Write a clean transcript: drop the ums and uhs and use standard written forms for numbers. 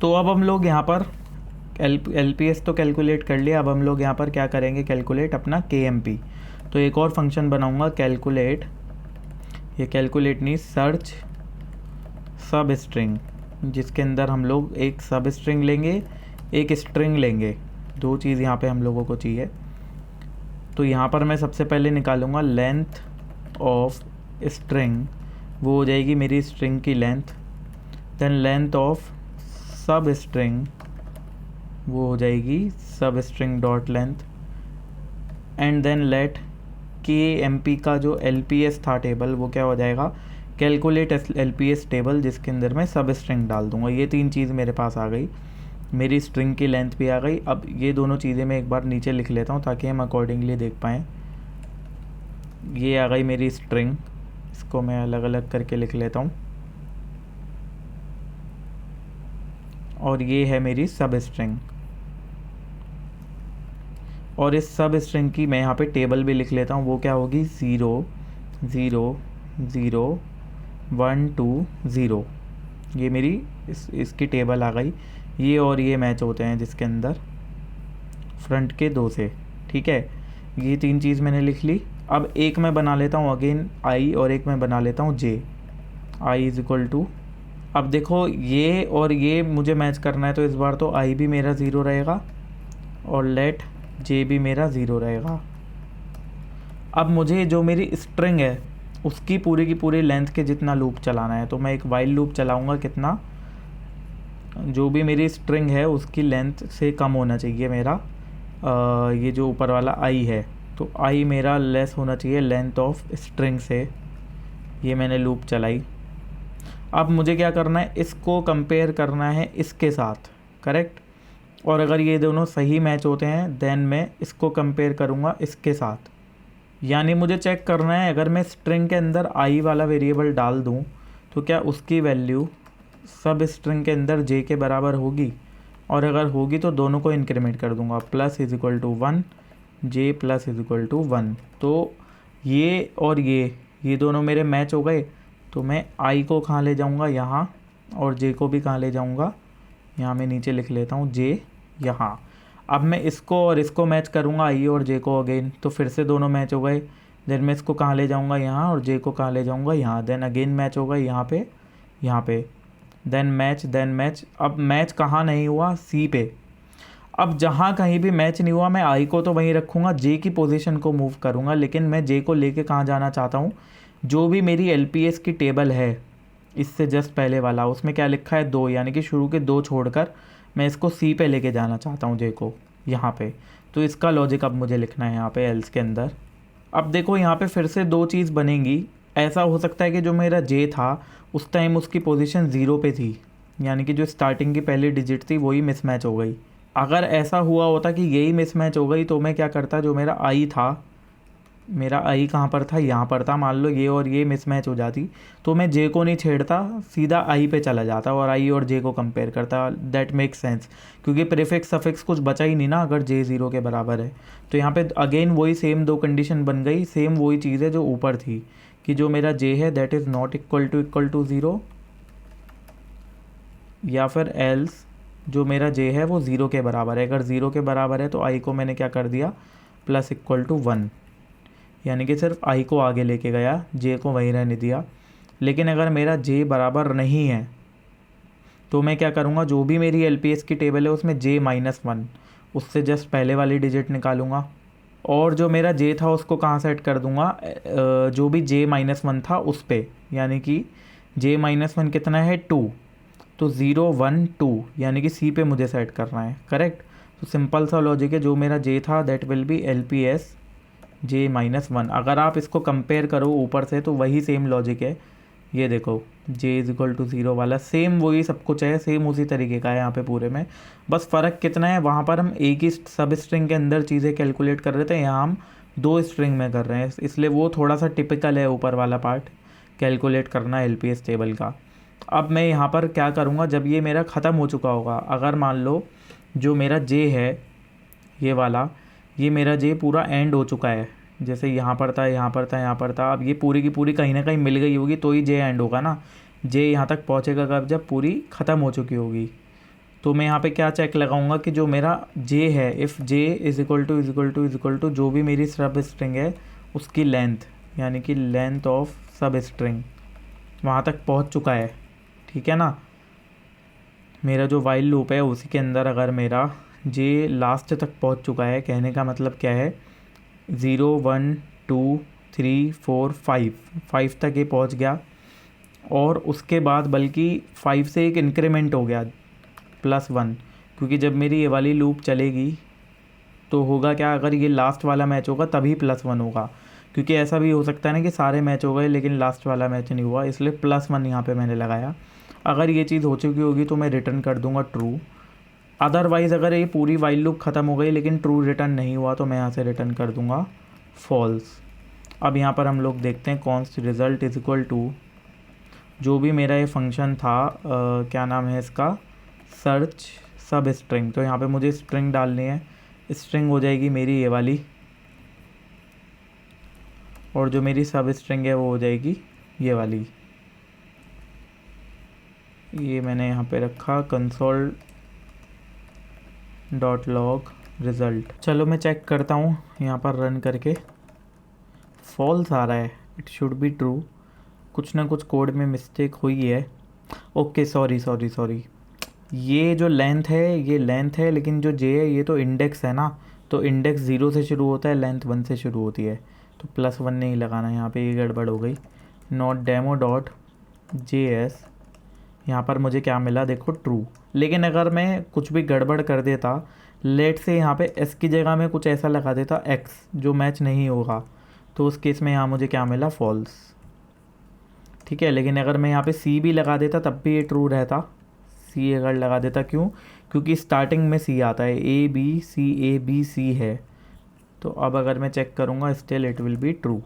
तो अब हम लोग यहाँ पर एल पी एस तो कैलकुलेट कर लिया। अब हम लोग यहाँ पर क्या करेंगे, कैलकुलेट अपना के एम पी। तो एक और फंक्शन बनाऊँगा, कैलकुलेट, ये कैलकुलेट नहीं, सर्च सब स्ट्रिंग, जिसके अंदर हम लोग एक सब स्ट्रिंग लेंगे, एक स्ट्रिंग लेंगे। दो चीज़ यहाँ पे हम लोगों को चाहिए। तो यहाँ पर मैं सबसे पहले निकालूंगा लेंथ ऑफ स्ट्रिंग, वो हो जाएगी मेरी स्ट्रिंग की length. Then length of substring, वो हो जाएगी substring dot length. And then let K M P का जो एल पी एस था टेबल, वो क्या हो जाएगा, calculate L P S table, जिसके अंदर मैं सब स्ट्रिंग डाल दूंगा। ये तीन चीज़ मेरे पास आ गई, मेरी स्ट्रिंग की लेंथ भी आ गई। अब ये दोनों चीज़ें मैं एक बार नीचे लिख लेता हूँ ताकि हम अकॉर्डिंगली देख पाएँ। ये आ गई मेरी स्ट्रिंग, इसको मैं अलग अलग करके लिख लेता हूँ। और ये है मेरी सब स्ट्रिंग, और इस सब स्ट्रिंग की मैं यहाँ पे टेबल भी लिख लेता हूँ। वो क्या होगी, 0 0 0 1 2 0। ये मेरी इसकी टेबल आ गई। ये और ये मैच होते हैं जिसके अंदर फ्रंट के दो से, ठीक है। ये तीन चीज़ मैंने लिख ली। अब एक मैं बना लेता हूँ अगेन आई, और एक मैं बना लेता हूँ जे। आई इज इक्वल टू, अब देखो ये और ये मुझे मैच करना है, तो इस बार तो आई भी मेरा 0 रहेगा और लेट जे भी मेरा 0 रहेगा। अब मुझे जो मेरी स्ट्रिंग है उसकी पूरी की पूरी लेंथ के जितना लूप चलाना है, तो मैं एक वाइल लूप चलाऊंगा। कितना, जो भी मेरी स्ट्रिंग है उसकी लेंथ से कम होना चाहिए मेरा ये जो ऊपर वाला आई है, तो आई मेरा लेस होना चाहिए लेंथ ऑफ स्ट्रिंग से। ये मैंने लूप चलाई। अब मुझे क्या करना है, इसको कंपेयर करना है इसके साथ, करेक्ट। और अगर ये दोनों सही मैच होते हैं देन मैं इसको कंपेयर करूँगा इसके साथ। यानी मुझे चेक करना है अगर मैं स्ट्रिंग के अंदर आई वाला वेरिएबल डाल दूँ तो क्या उसकी वैल्यू सब स्ट्रिंग के अंदर जे के बराबर होगी, और अगर होगी तो दोनों को इंक्रीमेंट कर दूंगा, plus is equal to 1, J plus is equal to 1। तो ये और ये दोनों मेरे मैच हो गए। तो मैं आई को कहाँ ले जाऊँगा, यहाँ, और जे को भी कहाँ ले जाऊँगा, यहाँ मैं नीचे लिख लेता हूँ जे यहाँ। अब मैं इसको और इसको मैच करूँगा, आई और जे को अगेन, तो फिर से दोनों मैच हो गए। देन मैं इसको कहाँ ले जाऊँगा, यहाँ, और जे को कहाँ ले जाऊँगा, यहाँ। देन अगेन मैच होगा यहाँ पे, यहाँ पे। Then match. अब मैच कहाँ नहीं हुआ, सी पे। अब जहाँ कहीं भी मैच नहीं हुआ मैं आई को तो वहीं रखूँगा, जे की पोजीशन को मूव करूँगा, लेकिन मैं जे को लेके कहाँ जाना चाहता हूँ, जो भी मेरी एलपीएस की टेबल है इससे जस्ट पहले वाला, उसमें क्या लिखा है 2, यानी कि शुरू के 2 छोड़कर मैं इसको सी पे लेके जाना चाहता हूँ, जे को यहाँ पे। तो इसका लॉजिक अब मुझे लिखना है यहाँ पे एल्स के अंदर। अब देखो यहाँ पे फिर से दो चीज़ बनेंगी। ऐसा हो सकता है कि जो मेरा जे था उस टाइम उसकी पोजीशन 0 पे थी, यानी कि जो स्टार्टिंग की पहली डिजिट थी वही मिसमैच हो गई। अगर ऐसा हुआ होता कि यही मिसमैच हो गई तो मैं क्या करता, जो मेरा आई था, मेरा आई कहाँ पर था, यहाँ पर था, मान लो ये और ये मिसमैच हो जाती तो मैं जे को नहीं छेड़ता, सीधा आई पे चला जाता और आई और जे को कंपेयर करता। दैट मेक्स सेंस, क्योंकि प्रीफिक्स सफिक्स कुछ बचा ही नहीं ना अगर जे 0 के बराबर है। तो यहाँ पे अगेन वही सेम दो कंडीशन बन गई, सेम वही चीज़ है जो ऊपर थी कि जो मेरा जे है that is not equal to 0, या फिर एल्स जो मेरा जे है वो 0 के बराबर है। अगर 0 के बराबर है तो आई को मैंने क्या कर दिया, प्लस इक्वल टू 1, यानी कि सिर्फ आई को आगे लेके गया, जे को वहीं रहने दिया। लेकिन अगर मेरा जे बराबर नहीं है तो मैं क्या करूँगा, जो भी मेरी एलपीएस की टेबल है उसमें जे -1, उससे जस्ट पहले वाली डिजिट निकालूंगा, और जो मेरा जे था उसको कहाँ सेट कर दूंगा, जो भी जे -1 था उस पे, यानी कि जे -1 कितना है 2, तो 0 1 2, यानी कि सी पे मुझे सेट करना है, करेक्ट। तो सिंपल सा लॉजिक है, जो मेरा जे था दैट विल बी एलपीएस जे -1। अगर आप इसको कंपेयर करो ऊपर से तो वही सेम लॉजिक है। ये देखो जे इज इक्वल टू 0 वाला सेम वही सब कुछ है, सेम उसी तरीके का है यहाँ पे पूरे में। बस फ़र्क कितना है, वहाँ पर हम एक ही सब स्ट्रिंग के अंदर चीज़ें कैलकुलेट कर रहे थे, यहाँ हम 2 स्ट्रिंग में कर रहे हैं, इसलिए वो थोड़ा सा टिपिकल है ऊपर वाला पार्ट कैलकुलेट करना एलपीएस टेबल का। अब मैं यहाँ पर क्या करूँगा, जब ये मेरा ख़त्म हो चुका होगा, अगर मान लो जो मेरा जे है ये वाला, ये मेरा जे पूरा एंड हो चुका है, जैसे यहाँ पर था, यहाँ पर था, यहाँ पर था, अब ये पूरी की पूरी कहीं ना कहीं मिल गई होगी तो ही जे एंड होगा ना। जे यहाँ तक पहुँचेगा कब, जब पूरी ख़त्म हो चुकी होगी। तो मैं यहाँ पे क्या चेक लगाऊंगा कि जो मेरा जे है, if J is equal to जो भी मेरी सब स्ट्रिंग है उसकी लेंथ, यानी कि लेंथ ऑफ सब स्ट्रिंग वहाँ तक पहुँच चुका है, ठीक है ना। मेरा जो वाइल लूप है उसी के अंदर अगर मेरा जे लास्ट तक पहुँच चुका है, कहने का मतलब क्या है, 0 1 2 3 4 5 तक ये पहुँच गया, और उसके बाद बल्कि 5 से एक इंक्रीमेंट हो गया +1, क्योंकि जब मेरी ये वाली लूप चलेगी तो होगा क्या, अगर ये लास्ट वाला मैच होगा तभी +1 होगा, क्योंकि ऐसा भी हो सकता है ना कि सारे मैच हो गए लेकिन लास्ट वाला मैच नहीं हुआ, इसलिए +1 यहाँ पे मैंने लगाया। अगर ये चीज़ हो चुकी होगी तो मैं रिटर्न कर दूंगा ट्रू। अदरवाइज़ अगर ये पूरी वाइल लूप ख़त्म हो गई लेकिन ट्रू रिटर्न नहीं हुआ तो मैं यहाँ से रिटर्न कर दूंगा फॉल्स। अब यहाँ पर हम लोग देखते हैं const result is equal to जो भी मेरा ये फंक्शन था, क्या नाम है इसका, सर्च सब स्ट्रिंग। तो यहाँ पे मुझे स्ट्रिंग डालनी है, स्ट्रिंग हो जाएगी मेरी ये वाली, और जो मेरी सब स्ट्रिंग है वो हो जाएगी ये वाली। ये मैंने यहाँ पे रखा कंसोल डॉट लॉग रिज़ल्ट। चलो मैं चेक करता हूँ यहाँ पर रन करके, फॉल्स आ रहा है, इट शुड बी ट्रू। कुछ ना कुछ कोड में मिस्टेक हुई है। ओके सॉरी, ये जो लेंथ है ये लेंथ है, लेकिन जो जे है ये तो इंडेक्स है ना, तो इंडेक्स 0 से शुरू होता है, लेंथ 1 से शुरू होती है, तो +1 नहीं लगाना, यहाँ पे ये गड़बड़ हो गई। नॉट डेमो डॉट JS, यहाँ पर मुझे क्या मिला देखो, ट्रू। लेकिन अगर मैं कुछ भी गड़बड़ कर देता, लेट से यहाँ पे s की जगह में कुछ ऐसा लगा देता x जो मैच नहीं होगा, तो उस केस में यहाँ मुझे क्या मिला, फॉल्स, ठीक है। लेकिन अगर मैं यहाँ पे C भी लगा देता तब भी ये ट्रू रहता, C अगर लगा देता, क्यों, क्योंकि स्टार्टिंग में C आता है, A B C है। तो अब अगर मैं चेक करूँगा still it will be true.